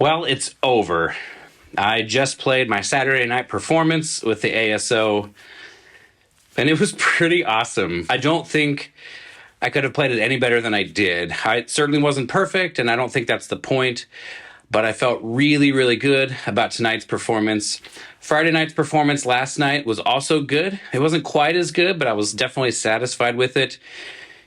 Well, it's over. I just played my Saturday night performance with the ASO, and it was pretty awesome. I don't think I could have played it any better than I did. It certainly wasn't perfect, and I don't think that's the point, but I felt really, really good about tonight's performance. Friday night's performance last night was also good. It wasn't quite as good, but I was definitely satisfied with it.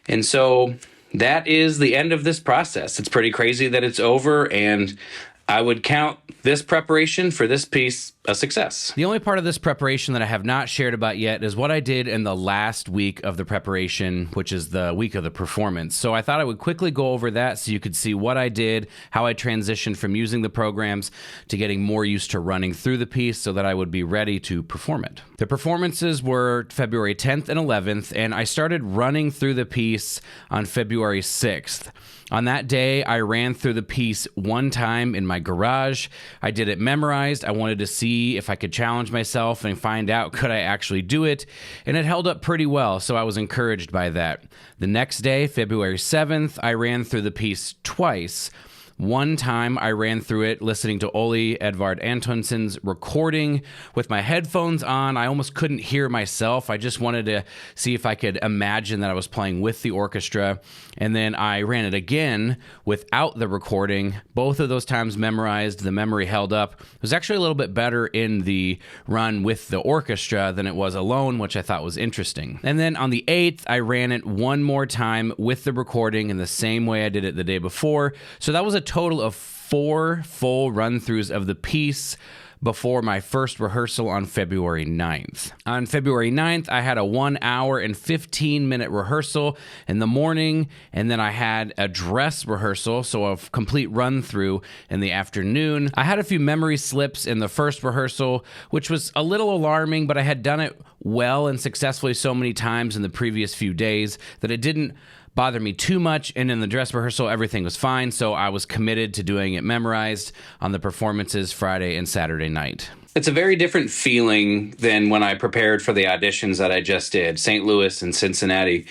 And so that is the end of this process. It's pretty crazy that it's over, and I would count this preparation for this piece a success. The only part of this preparation that I have not shared about yet is what I did in the last week of the preparation, which is the week of the performance. So I thought I would quickly go over that so you could see what I did, how I transitioned from using the programs to getting more used to running through the piece so that I would be ready to perform it. The performances were February 10th and 11th, and I started running through the piece on February 6th. On that day, I ran through the piece one time in my garage. I did it memorized. I wanted to see if I could challenge myself and find out could I actually do it, and it held up pretty well, so I was encouraged by that. The next day, February 7th, I ran through the piece twice. One time I ran through it listening to Ole Edvard Antonsen's recording with my headphones on. I almost couldn't hear myself. I just wanted to see if I could imagine that I was playing with the orchestra. And then I ran it again without the recording. Both of those times memorized. The memory held up. It was actually a little bit better in the run with the orchestra than it was alone, which I thought was interesting. And then on the 8th, I ran it one more time with the recording in the same way I did it the day before. So that was a total of 4 full run-throughs of the piece before my first rehearsal on February 9th. On February 9th, I had a 1 hour and 15-minute rehearsal in the morning, and then I had a dress rehearsal, so a complete run-through in the afternoon. I had a few memory slips in the first rehearsal, which was a little alarming, but I had done it well and successfully so many times in the previous few days that it didn't bother me too much, and in the dress rehearsal, everything was fine, so I was committed to doing it memorized on the performances Friday and Saturday night. It's a very different feeling than when I prepared for the auditions that I just did, St. Louis and Cincinnati.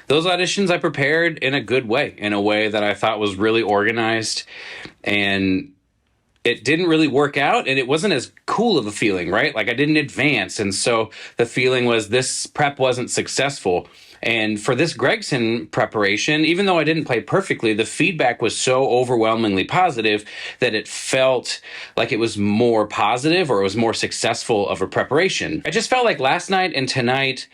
Those auditions I prepared in a good way, in a way that I thought was really organized, and it didn't really work out, and it wasn't as cool of a feeling, right? Like I didn't advance, and so the feeling was this prep wasn't successful. And for this Gregson preparation, even though I didn't play perfectly, the feedback was so overwhelmingly positive that it felt like it was more positive or it was more successful of a preparation. I just felt like last night and tonight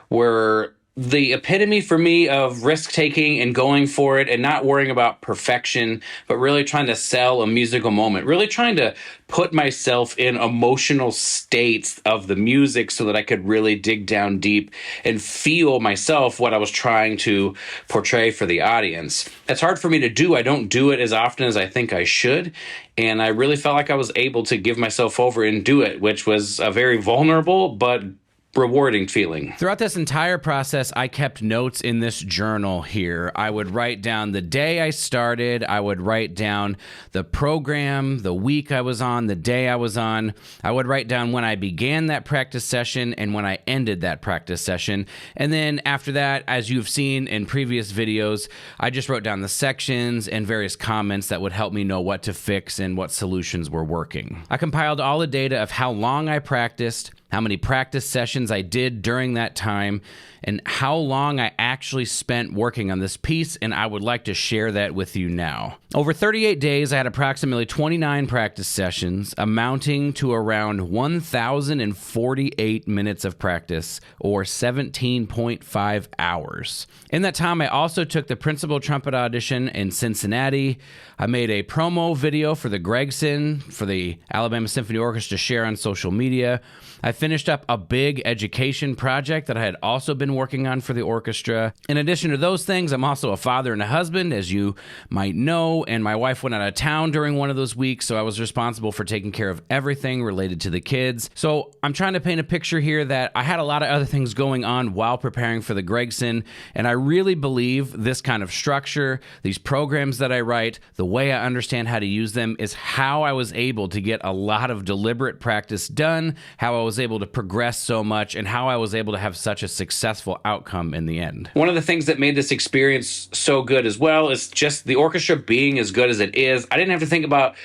were the epitome for me of risk-taking and going for it and not worrying about perfection, but really trying to sell a musical moment, really trying to put myself in emotional states of the music so that I could really dig down deep and feel myself what I was trying to portray for the audience. It's hard for me to do. I don't do it as often as I think I should, and I really felt like I was able to give myself over and do it, which was a very vulnerable but rewarding feeling. Throughout this entire process, I kept notes in this journal here. I would write down the day I started. I would write down the program, the week I was on, the day I was on. I would write down when I began that practice session and when I ended that practice session. And then after that, as you've seen in previous videos, I just wrote down the sections and various comments that would help me know what to fix and what solutions were working. I compiled all the data of how long I practiced, how many practice sessions I did during that time, and how long I actually spent working on this piece, and I would like to share that with you now. Over 38 days, I had approximately 29 practice sessions, amounting to around 1,048 minutes of practice, or 17.5 hours. In that time, I also took the principal trumpet audition in Cincinnati. I made a promo video for the Gregson for the Alabama Symphony Orchestra to share on social media. I finished up a big education project that I had also been working on for the orchestra. In addition to those things, I'm also a father and a husband, as you might know, and my wife went out of town during one of those weeks, so I was responsible for taking care of everything related to the kids. So I'm trying to paint a picture here that I had a lot of other things going on while preparing for the Gregson, and I really believe this kind of structure, these programs that I write, the way I understand how to use them is how I was able to get a lot of deliberate practice done, how I was able to progress so much, and how I was able to have such a successful outcome in the end. One of the things that made this experience so good as well is just the orchestra being as good as it is. I didn't have to think about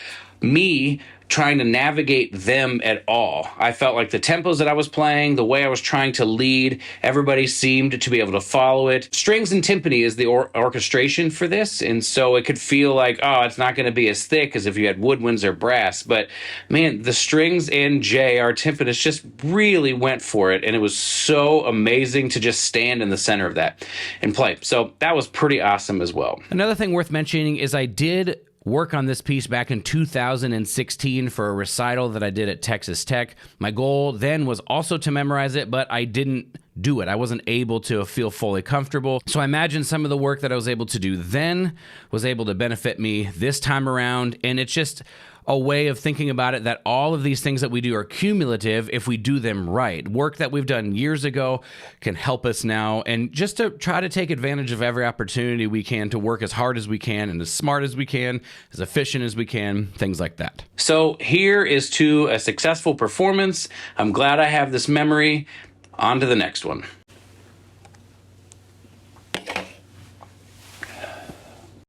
me trying to navigate them at all. I felt like the tempos that I was playing, the way I was trying to lead, everybody seemed to be able to follow it. Strings and timpani is the orchestration for this, and so it could feel like, oh, it's not going to be as thick as if you had woodwinds or brass. But man, the strings and Jay, our timpanist, just really went for it, and it was so amazing to just stand in the center of that and play. So that was pretty awesome as well. Another thing worth mentioning is I did work on this piece back in 2016 for a recital that I did at Texas Tech. My goal then was also to memorize it, but I didn't do it. I wasn't able to feel fully comfortable. So I imagine some of the work that I was able to do then was able to benefit me this time around. And it's just a way of thinking about it that all of these things that we do are cumulative if we do them right. Work that we've done years ago can help us now, and just to try to take advantage of every opportunity we can to work as hard as we can and as smart as we can, as efficient as we can, things like that. So here is to a successful performance. I'm glad I have this memory. On to the next one.